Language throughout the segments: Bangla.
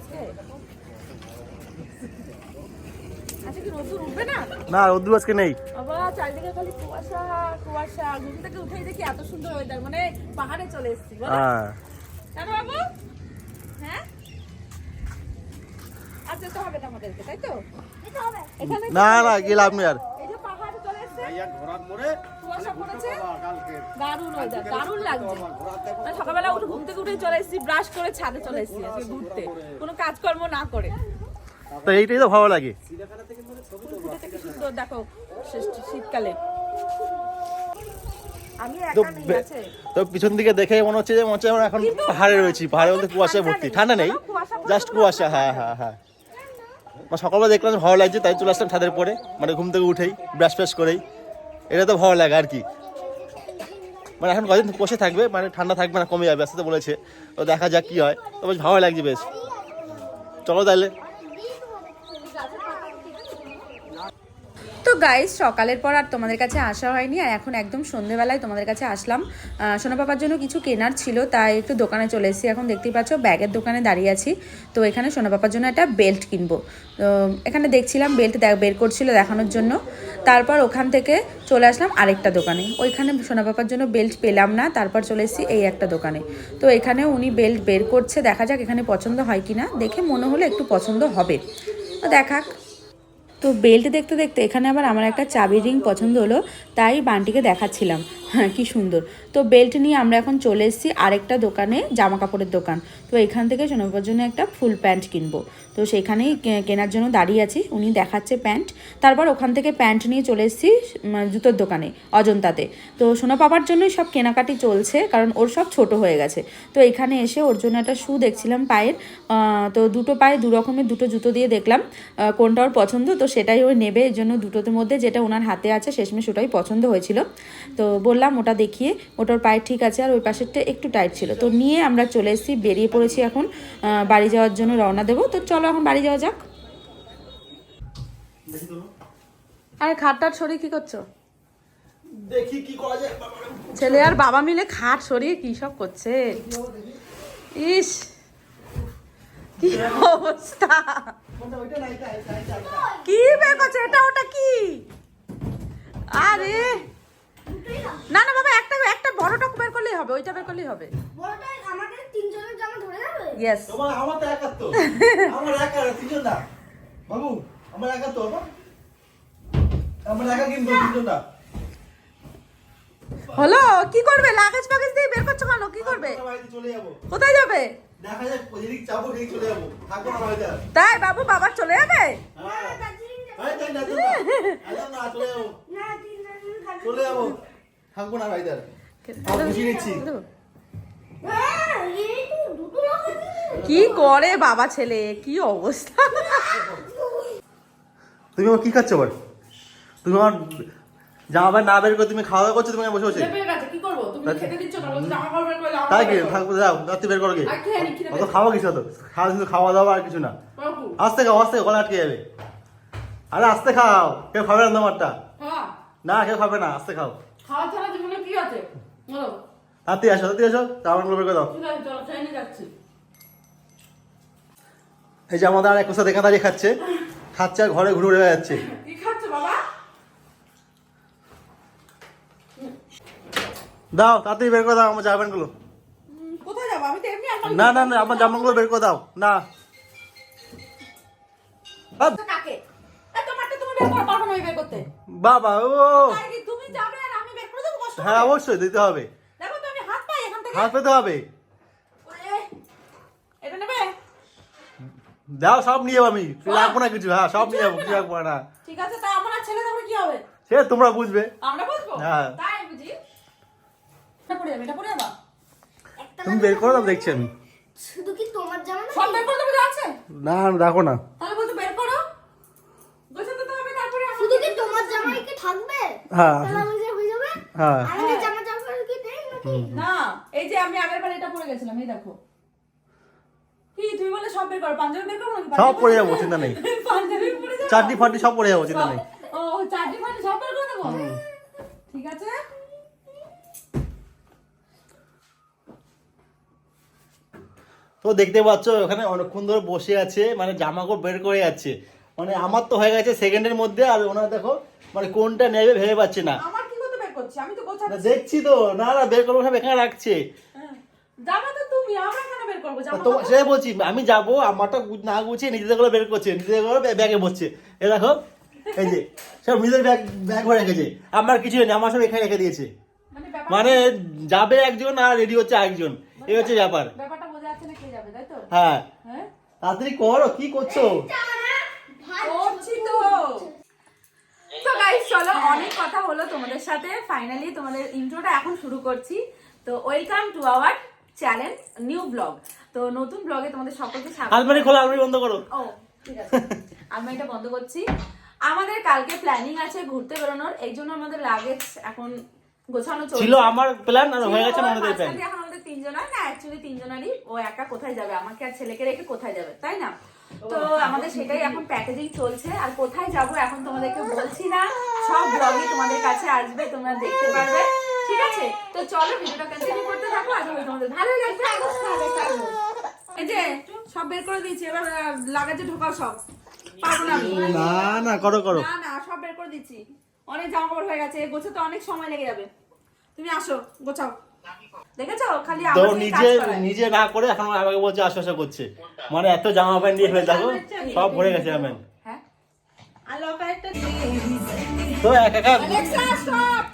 আজকে? আচ্ছা কি রোদ্দুর উঠবে না? না রোদ্দুর আজকে নেই। বাবা চারিদিকে খালি কুয়াশা কুয়াশা, ঘুম থেকে উঠেই দেখি এত সুন্দর ওয়েদার, মানে পাহাড়ে চলে এসেছি। হ্যাঁ কেন বাবু? হ্যাঁ আচ্ছা তো হবে না আমাদেরকে, তাই তো? এখানে না না গেলাম না আর। এই যে পাহাড়ে চলে এসেছে, কুয়াশা পড়েছে, দারুণ ওয়েদার, দারুণ লাগছে। মানে সকালবেলা উঠে ঘুম থেকে উঠেই চলে এসেছি, ব্রাশ করে ছাদে চলে এসেছি আজকে ঘুরতে, কোনো কাজকর্ম না করে। তো এইটাই তো ভালো লাগে। ফুটে কি সুন্দর দেখো শীতকালে। আমি তো একা নেই আছে। তো পিছন দিকে দেখে মনে হচ্ছে আমরা এখন পাহাড়ে রয়েছি, পাহাড়ের মধ্যে কুয়াশায় ভর্তি, ঠান্ডা নেই, জাস্ট কুয়াশা। হ্যাঁ হ্যাঁ হ্যাঁ, সকালবেলা দেখলাম ভালো লাগছে তাই চলে আসলাম ছাদের পরে, মানে ঘুম থেকে উঠেই ব্রাশ ফ্রাশ করেই। এটা তো ভালো লাগে আর কি। মানে এখন কদিন বসে থাকবে, মানে ঠান্ডা থাকবে না, কমে যাবে আস্তে আস্তে বলেছে। তো দেখা যাক কি হয়, তো বেশ ভালো লাগছে বেশ। চলো তাহলে। তো গাইস সকালের পর আর তোমাদের কাছে আসা হয়নি, আর এখন একদম সন্ধ্যেবেলায় তোমাদের কাছে আসলাম। সোনা পাপার জন্য কিছু কেনার ছিল, তাই একটু দোকানে চলে এসেছি। এখন দেখতেই পাচ্ছ ব্যাগের দোকানে দাঁড়িয়ে আছি। তো এখানে সোনা পাপার জন্য একটা বেল্ট কিনবো। তো এখানে দেখছিলাম বেল্ট বের করছিল দেখানোর জন্য। তারপর ওখান থেকে চলে আসলাম আরেকটা দোকানে, ওইখানে সোনা পাপার জন্য বেল্ট পেলাম না, তারপর চলে এসেছি এই একটা দোকানে। তো এখানে উনি বেল্ট বের করছে, দেখা যাক এখানে পছন্দ হয় কিনা। দেখে মনে হলো একটু পছন্দ হবে, তো দেখাক। তো বেল্ট দেখতে দেখতে এখানে আবার আমার একটা চাবি রিং পছন্দ হলো, তাই বান্টিকে দেখাচ্ছিলাম। হ্যাঁ কি সুন্দর। তো বেল্ট নিয়ে আমরা এখন চলে এসেছি আরেকটা দোকানে, জামা কাপড়ের দোকান। তো এখান থেকে সোনাপার জন্য একটা ফুল প্যান্ট কিনবো, তো সেখানেই কেনার জন্য দাঁড়িয়ে আছি। উনি দেখাচ্ছে প্যান্ট, তারপর ওখান থেকে প্যান্ট নিয়ে চলে এসেছি জুতোর দোকানে অজন্তাতে। তো সোনা পাপার জন্যই সব কেনাকাটি চলছে, কারণ ওর সব ছোট হয়ে গেছে। তো এখানে এসে ওর জন্য একটা শু দেখছিলাম পায়ের। তো দুটো পায়ে দু রকমের দুটো জুতো দিয়ে দেখলাম কোনটা ওর পছন্দ, তো সেটাই ও নেবে। এই জন্য দুটোর মধ্যে যেটা ওনার হাতে আছে শেষমেশ ওটাই পছন্দ হয়েছিল। তো বললাম ওটা দেখিয়ে, ওটার পায়ে ঠিক আছে, আর ওই পাশেরটা একটু টাইট ছিল। তো নিয়ে আমরা চলে এসেছি, বেরিয়ে পড়েছি এখন বাড়ি যাওয়ার জন্য রওনা দেবো। তো চলো এখন বাড়ি যাওয়া যাক। আরে খাটটার সরিয়ে কি করছো? দেখি কি করা যায়। ছেলে আর বাবা মিলে খাট সরিয়ে কি সব করছে। ইস কি অবস্থা, কি বের করছে এটা ওটা কি? আরে না না বাবা, একটা একটা বড়টা বের করলেই হবে, ওইটা বের করলেই হবে। বড়টা আমাদের তিনজনের জামা ধরে যাবে। ইয়েস তোমার আমার তো একা তো, আমার একা তিনজন না বাবু, আমার একা তো, আমার একা কিন্তু তিনজন না। হলো, কি করবে? লাগেজ ফাগেজ দিয়ে বের করছো কেন? কি করবে? চলে যাবো। কোথায় যাবে? দেখা যাক যেদিক যাবো সেদিক চলে যাবো, থাকবো না বাড়িতে। তাই বাবু বাবা চলে যাবে? হ্যাঁ তাই না, না চলে যাবো, না তিনজন থাকবে। চলে যাবো, থাকবো না বাড়িতে। বুঝিয়ে নিচ্ছি। হ্যাঁ এই তো দুটো রাখা কি করে বাবা ছেলে, কি অবস্থা। তুমি আমার কি খাচ্ছ আবার? তুমি আমার জামা প্যান্ট না বের করে তুমি খাওয়া দাওয়া করছো, তুমি বসে বসে। কি করবো? তুমি খেতে দিচ্ছ না, বলছো জামা কাপড় বের করে দাও। তাই কি থাকবো, যাও রাত্রি বের করো কি? আর খেয়ে নি, খিদে অত খাওয়া কিছু তো খাওয়া, শুধু খাওয়া দাওয়া আর কিছু না। বাবু আস্তে খাও, আস্তে গলা আটকে যাবে। আরে আস্তে খাও, কেউ খাবে না তোমারটা। হ্যাঁ না কেউ খাবে না, আস্তে খাও। খাওয়া ছাড়া জীবনে কি আছে বলো? তাড়াতাড়ি আসো, তাড়াতাড়ি আসো, জামাগুলো বের করে দাও। ঠিক আছে চলো খেয়ে নিয়ে যাচ্ছি। এই যে আমাদের আর এক কোথা দেখা দাঁড়িয়ে খাচ্ছে আর ঘরে ঘুরে ঘুরে যাচ্ছে। কি খাচ্ছ বাবা? দাও তাড়াতাড়ি বের করে দাও আমার জামা প্যান্টগুলো। কোথায় যাবো? আমি তো এমনি আমার না না না, আমার জামাগুলো বের করে দাও না। কাকে? তোমারটা তুমি বের করো, পারবো না আমি বের করতে। বাবা ও, তাই কি তুমি যাবে আর আমি বের করে দেবো? কষ্ট হ্যাঁ হবে। অবশ্যই দিতে হবে, দেখো তো আমি হাত পাই এখান থেকে। হাত পেতে হবে। ওরে, এটা নেবে? দাও সব নিয়ে যাবো আমি, রাখবো না কিছু। হ্যাঁ সব নিয়ে যাবো, কি রাখবো না। ঠিক আছে, তা আমার আর ছেলে যাবে কি হবে? সে তোমরা বুঝবে। আমরা বুঝবো? হ্যাঁ। তাই বুঝি? এটা পড়ে যাবে, এটা পড়ে যাবা? একটা তুমি বের করে দাও, দেখছি আমি। শুধু কি তোমার জামা না? সব বের করে দেবো যা আছে? না রাখো না। তাহলে বলতে বের করো। গোছাতে তো হবে, তারপরে আমার শুধু কি তোমার জামাই কি থাকবে? হ্যাঁ তাহলে আমি যে হয়ে যাবে? হ্যাঁ আমাদের জামা জামা কি দেই নাকি? না, এই যে আমি আগের বার এটা পরে গেছিলাম, এই দেখো। কি তুমি বলে সব বের করো? পাঞ্জাবি বের করো নাকি? সব পরে যাবো, চিন্তা নেই। পাঞ্জাবি পরে যাবো? চাটনি ফাটনি সব পরে যাবো, চিন্তা নেই। ও চাটনি ফাটনি সব বের করে দেবো? ঠিক আছে। তো দেখতে পাচ্ছ ওখানে অনেকক্ষণ ধরে বসে আছে, মানে জামা কাপড় বের করে যাচ্ছে। মানে আমার তো হয়ে গেছে সেকেন্ডের মধ্যে, আর ওনারা দেখো মানে কোনটা নেবে ভেবে পাচ্ছে না। আমার কি করতে বের করছি, আমি তো গোছাচ্ছি। দেখছি তো, না না বের করবো, সব এখানে রাখছে। জামা তো তুমি, আমরা কেন বের করবো জামা? তো সেটাই বলছি, আমি যাবো, আমারটা না গুছিয়ে নিজেদের গুলো বের করছে, নিজেদের গুলো ব্যাগে বসছে। এ দেখো এই যে সব নিজের ব্যাগ ভরে রেখেছে, আমার কিছু নেই, আমার সব এখানে রেখে দিয়েছে। মানে যাবে একজন আর রেডি হচ্ছে আরেকজন, এই হচ্ছে ব্যাপার। ব্যাপারটা বোঝা যাচ্ছে না কে যাবে, তাই তো? হ্যাঁ হ্যাঁ তাড়াতাড়ি করো, কি করছো? করছি তো। তো গাইস চলো, অনেক কথা হলো তোমাদের সাথে, ফাইনালি তোমাদের ইন্ট্রোটা এখন শুরু করছি। তো welcome to our channel new blog. তো নতুন ব্লগে তোমাদের সকলকে স্বাগত। আলমারি খোলা, আলমারি বন্ধ করো। ও ঠিক আছে, আলমারিটা বন্ধ করছি। আমাদের কালকে প্ল্যানিং আছে ঘুরতে বেরোনোর, এই জন্য আমাদের লাগেজ এখন গোছানো চলছে। ছিল আমার প্ল্যান, আর হয়ে গেছে আমাদের প্ল্যান। এখন আমাদের তিনজনের না, অ্যাকচুয়ালি তিনজনেরই। ও একা কোথায় যাবে, আমাকে আর ছেলেকে রেখে কোথায় যাবে, তাই না? তো আমাদের সেটাই এখন প্যাকেজিং চলছে। আর কোথায় যাব এখন তোমাদেরকে বলছি না, সব ব্লগই তোমাদের কাছে আসবে, তোমরা দেখতে পারবে, ঠিক আছে? তো চলো ভিডিওটা কন্টিনিউ করতে থাকো, আশা করি তোমাদের ভালো লাগবে। এই যে সব বের করে দিয়েছি, এবার লাগেজে ঢোকাও সব। পারবো না আমি। না না করো করো। না না সব বের করে দিচ্ছি, অনেক জামা কাপড় হয়ে গেছে, গোছাতে অনেক সময় লেগে যাবে। তুমি আসো গোছাও। দেখেছো খালি তো আমাকে নিজে কাজ করায়। নিজে না করে এখন আমাকে বলছে আশ্বাসা করছে, মানে এত জামা প্যান্ট নিয়ে ফেলে দেখো সব ভরে গেছে আমার। হ্যাঁ আর লকা একটা তো একা একা, অ্যালেক্সা স্টপ।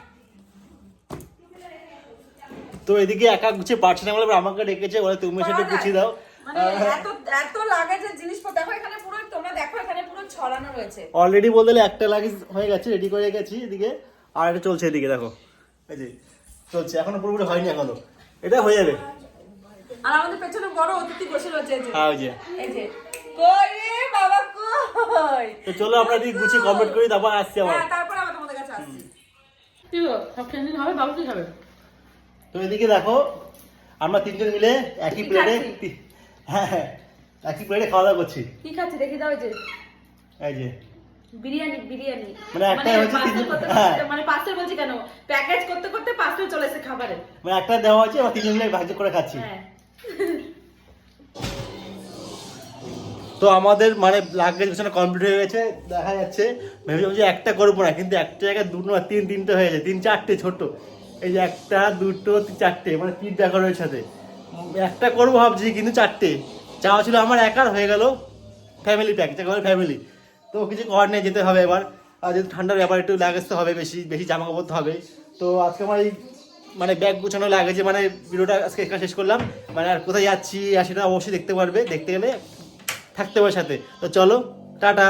তো এদিকে একা গুছিয়ে পারছে না বলে এবার আমাকে ডেকেছে, বলে তুমি সেটা গুছিয়ে দাও। মানে এত এত লাগেজের জিনিসপত্র দেখো এখানে পুরো, তোমরা দেখো এখানে পুরো ছড়ানো রয়েছে। অলরেডি বলতে গেলে একটা লাগেজ হয়ে গেছে, রেডি করে গেছি এদিকে, আর এটা চলছে এদিকে দেখো, এই যে চলছে, এখনো পুরোপুরি হয়নি, এখনো এটা হয়ে যাবে। আর আমাদের পেছনে বড় অতিথি বসে রয়েছে, এই যে হ্যাঁ ওই যে। এই যে কই রে বাবা কই। তো চলো আমরা এদিকে গুছিয়ে কমপ্লিট করি, তারপর আসছি আবার। হ্যাঁ তারপর আবার তোমাদের কাছে আসছি। কি গো সব ক্যান্টিন হবে, বাবু কি খাবে? তো এদিকে দেখো আমরা তিনজন মিলে একই প্লেটে, হ্যাঁ হ্যাঁ একই প্লেটে খাওয়া দাওয়া করছি। কি খাচ্ছি দেখি দাও, এই যে এই যে বিরিয়ানি। বিরিয়ানি মানে একটা হচ্ছে পার্সেল তিনজন, করতে হ্যাঁ করতে, মানে পার্সেল বলছি কেন, প্যাকেজ করতে করতে পার্সেল চলে এসেছে খাবারের। মানে একটা দেওয়া হয়েছে, আমরা তিনজন মিলে ভাগ করে খাচ্ছি। হ্যাঁ তো আমাদের মানে লাগেজ গোছানো কমপ্লিট হয়ে গেছে, দেখা যাচ্ছে। ভেবেছিলাম যে একটা করবো না, কিন্তু একটা জায়গায় দুটো আর তিনটে হয়ে যায়, 3-4টে ছোট। এই যে একটা দুটো 4টে, মানে 3টা করার সাথে একটা করবো ভাবছি, কিন্তু 4টে চাওয়া ছিল আমার, একার হয়ে গেল ফ্যামিলি প্যাক, ফ্যামিলি। তো কিছু করার নেই, যেতে হবে এবার। আর যেহেতু ঠান্ডার ব্যাপার, একটু লাগেজ তো হবে, বেশি বেশি জামা কাপড় তো হবে। তো আজকে আমার এই মানে ব্যাগ গুছানো লাগেছে, মানে ভিডিওটা আজকে এখানে শেষ করলাম। মানে আর কোথায় যাচ্ছি আর সেটা অবশ্যই দেখতে পারবে, দেখতে গেলে থাকতে হবে সাথে। তো চলো টাটা।